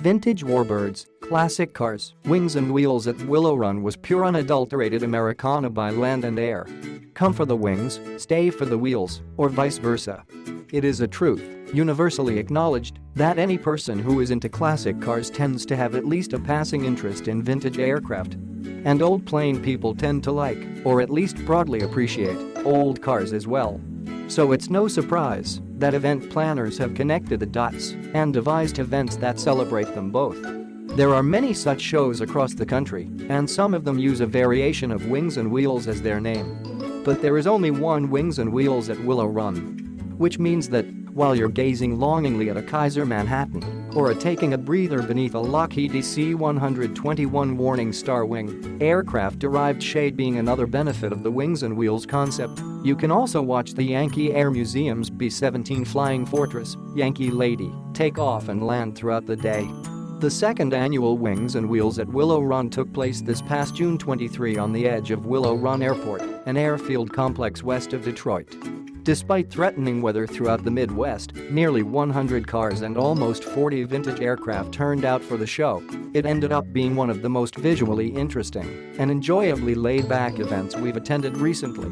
Vintage warbirds, classic cars, wings and wheels at Willow Run was pure unadulterated Americana by land and air. Come for the wings, stay for the wheels, or vice versa. It is a truth, universally acknowledged, that any person who is into classic cars tends to have at least a passing interest in vintage aircraft. And old plane people tend to like, or at least broadly appreciate, old cars as well. So it's no surprise that event planners have connected the dots and devised events that celebrate them both. There are many such shows across the country, and some of them use a variation of Wings and Wheels as their name. But there is only one Wings and Wheels at Willow Run. Which means that, while you're gazing longingly at a Kaiser Manhattan or taking a breather beneath a Lockheed DC-121 Warning Star Wing, aircraft-derived shade being another benefit of the Wings and Wheels concept, you can also watch the Yankee Air Museum's B-17 Flying Fortress, Yankee Lady, take off and land throughout the day. The second annual Wings and Wheels at Willow Run took place this past June 23 on the edge of Willow Run Airport, an airfield complex west of Detroit. Despite threatening weather throughout the Midwest, nearly 100 cars and almost 40 vintage aircraft turned out for the show. It ended up being one of the most visually interesting and enjoyably laid-back events we've attended recently.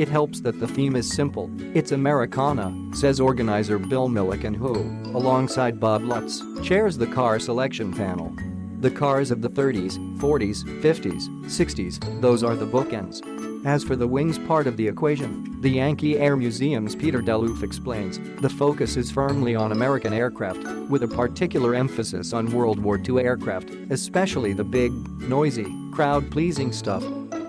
It helps that the theme is simple. It's Americana, says organizer Bill Milliken, who, alongside Bob Lutz, chairs the car selection panel. The cars of the 30s, 40s, 50s, 60s, those are the bookends. As for the wings part of the equation, the Yankee Air Museum's Peter Deloof explains, the focus is firmly on American aircraft, with a particular emphasis on World War II aircraft, especially the big, noisy, crowd-pleasing stuff.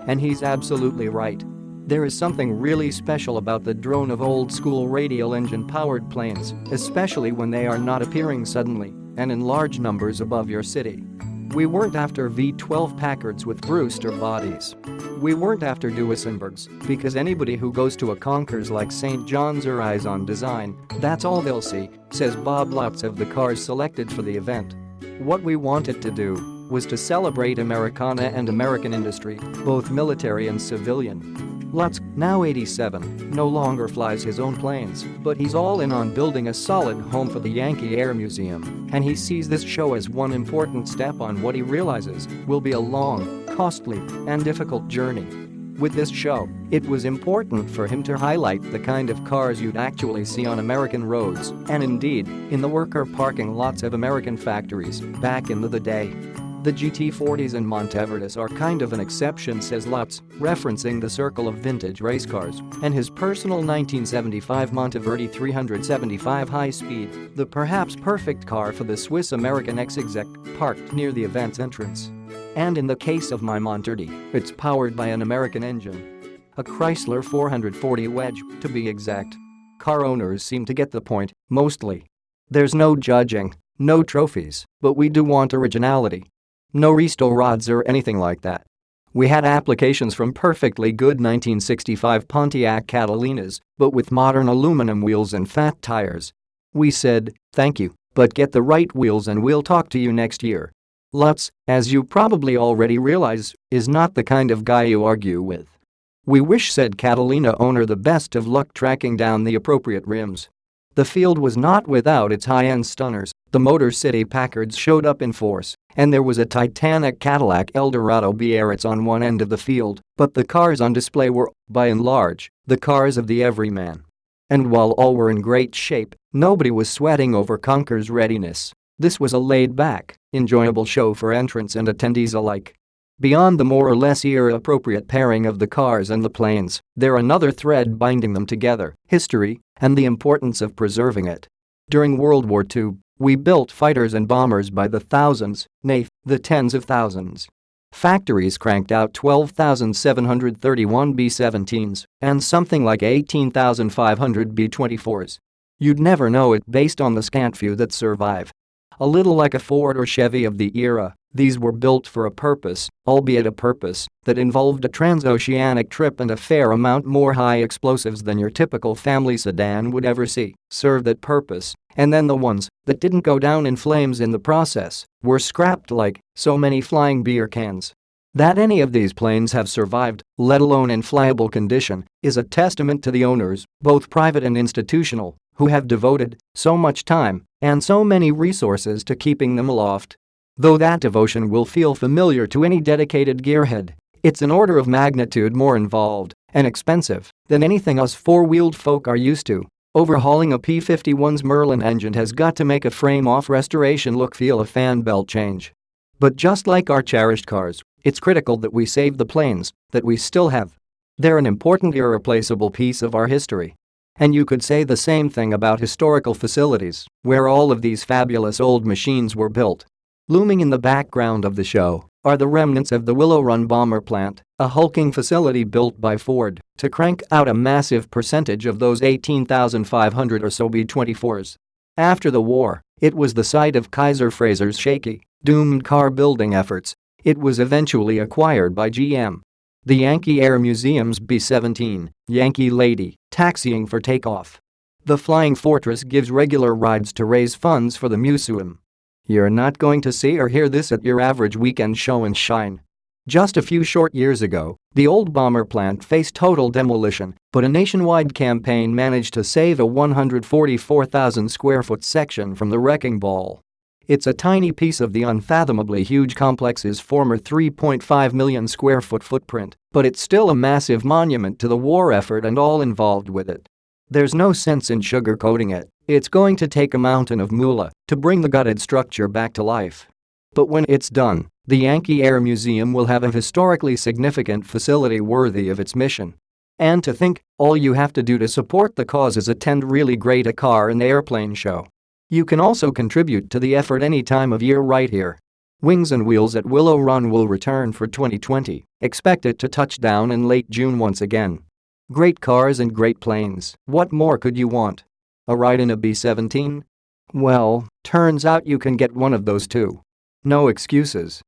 And he's absolutely right. There is something really special about the drone of old-school radial engine-powered planes, especially when they are not appearing suddenly and in large numbers above your city. We weren't after V-12 Packards with Brewster bodies. We weren't after Duesenbergs, because anybody who goes to a Conkers like St. John's or Eyes on Design, that's all they'll see, says Bob Lutz of the cars selected for the event. What we wanted to do was to celebrate Americana and American industry, both military and civilian. Lutz, now 87, no longer flies his own planes, but he's all in on building a solid home for the Yankee Air Museum, and he sees this show as one important step on what he realizes will be a long, costly, and difficult journey. With this show, it was important for him to highlight the kind of cars you'd actually see on American roads, and indeed, in the worker parking lots of American factories, back in the day. The GT40s and Monteverdis are kind of an exception, says Lutz, referencing the circle of vintage race cars and his personal 1975 Monteverdi 375 high-speed, the perhaps perfect car for the Swiss-American ex-exec, parked near the event's entrance. And in the case of my Monteverdi, it's powered by an American engine. A Chrysler 440 Wedge, to be exact. Car owners seem to get the point, mostly. There's no judging, no trophies, but we do want originality. No resto rods or anything like that. We had applications from perfectly good 1965 Pontiac Catalinas, but with modern aluminum wheels and fat tires. We said, thank you, but get the right wheels and we'll talk to you next year. Lutz, as you probably already realize, is not the kind of guy you argue with. We wish said Catalina owner the best of luck tracking down the appropriate rims. The field was not without its high-end stunners. The Motor City Packards showed up in force, and there was a Titanic Cadillac Eldorado Biarritz on one end of the field, but the cars on display were, by and large, the cars of the everyman. And while all were in great shape, nobody was sweating over Conker's readiness. This was a laid-back, enjoyable show for entrants and attendees alike. Beyond the more or less era-appropriate pairing of the cars and the planes, there another thread binding them together, history, and the importance of preserving it. During World War II, we built fighters and bombers by the thousands, nay, the tens of thousands. Factories cranked out 12,731 B-17s and something like 18,500 B-24s. You'd never know it based on the scant few that survive. A little like a Ford or Chevy of the era, these were built for a purpose, albeit a purpose that involved a transoceanic trip and a fair amount more high explosives than your typical family sedan would ever see, served that purpose, and then the ones that didn't go down in flames in the process were scrapped like so many flying beer cans. That any of these planes have survived, let alone in flyable condition, is a testament to the owners, both private and institutional, who have devoted so much time and so many resources to keeping them aloft. Though that devotion will feel familiar to any dedicated gearhead, it's an order of magnitude more involved and expensive than anything us four-wheeled folk are used to. Overhauling a P-51's Merlin engine has got to make a frame-off restoration look feel a fan belt change. But just like our cherished cars, it's critical that we save the planes that we still have. They're an important irreplaceable piece of our history. And you could say the same thing about historical facilities, where all of these fabulous old machines were built. Looming in the background of the show are the remnants of the Willow Run bomber plant, a hulking facility built by Ford to crank out a massive percentage of those 18,500 or so B-24s. After the war, it was the site of Kaiser Fraser's shaky, doomed car building efforts. It was eventually acquired by GM. The Yankee Air Museum's B-17, Yankee Lady, taxiing for takeoff. The Flying Fortress gives regular rides to raise funds for the museum. You're not going to see or hear this at your average weekend show and shine. Just a few short years ago, the old bomber plant faced total demolition, but a nationwide campaign managed to save a 144,000 square foot section from the wrecking ball. It's a tiny piece of the unfathomably huge complex's former 3.5 million square foot footprint, but it's still a massive monument to the war effort and all involved with it. There's no sense in sugarcoating it. It's going to take a mountain of moolah to bring the gutted structure back to life. But when it's done, the Yankee Air Museum will have a historically significant facility worthy of its mission. And to think, all you have to do to support the cause is attend really great a car and airplane show. You can also contribute to the effort any time of year right here. Wings and Wheels at Willow Run will return for 2020. Expect it to touch down in late June once again. Great cars and great planes, what more could you want? A ride in a B-17? Well, turns out you can get one of those too. No excuses.